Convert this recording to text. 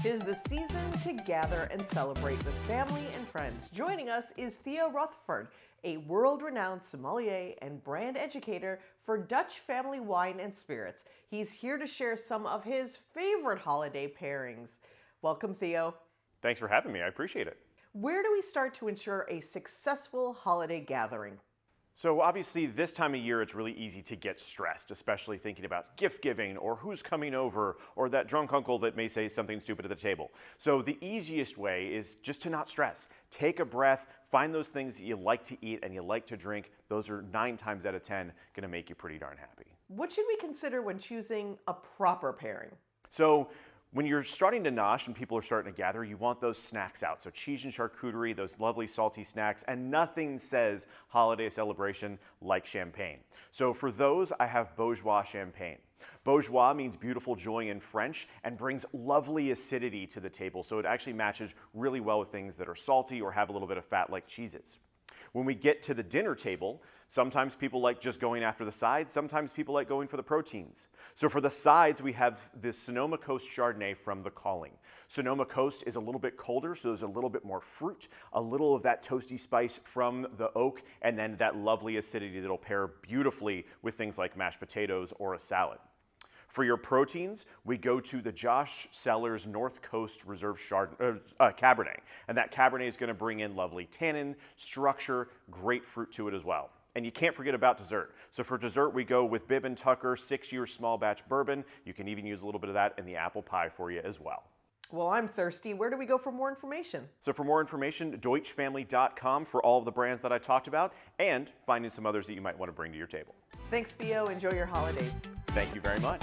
'Tis the season to gather and celebrate with family and friends. Joining us is Theo Rutherford, a world-renowned sommelier and brand educator for Dutch family wine and spirits. He's here to share some of his favorite holiday pairings. Welcome, Theo. Thanks for having me. I appreciate it. Where do we start to ensure a successful holiday gathering? So obviously this time of year it's really easy to get stressed, especially thinking about gift giving or who's coming over or that drunk uncle that may say something stupid at the table. So the easiest way is just to not stress. Take a breath, find those things that you like to eat and you like to drink. Those are 9 times out of 10 going to make you pretty darn happy. What should we consider when choosing a proper pairing? So when you're starting to nosh and people are starting to gather, you want those snacks out. So cheese and charcuterie, those lovely salty snacks, and nothing says holiday celebration like champagne. So for those, I have bourgeois champagne. Bourgeois means beautiful joy in French and brings lovely acidity to the table. So it actually matches really well with things that are salty or have a little bit of fat like cheeses. When we get to the dinner table, sometimes people like just going after the sides, sometimes people like going for the proteins. So for the sides, we have this Sonoma Coast Chardonnay from The Calling. Sonoma Coast is a little bit colder, so there's a little bit more fruit, a little of that toasty spice from the oak, and then that lovely acidity that'll pair beautifully with things like mashed potatoes or a salad. For your proteins, we go to the Josh Cellars North Coast Reserve Cabernet. And that Cabernet is going to bring in lovely tannin, structure, great fruit to it as well. And you can't forget about dessert. So for dessert, we go with Bibb & Tucker 6-year small batch bourbon. You can even use a little bit of that in the apple pie for you as well. Well, I'm thirsty. Where do we go for more information? So for more information, deutschfamily.com for all of the brands that I talked about and finding some others that you might want to bring to your table. Thanks, Theo. Enjoy your holidays. Thank you very much.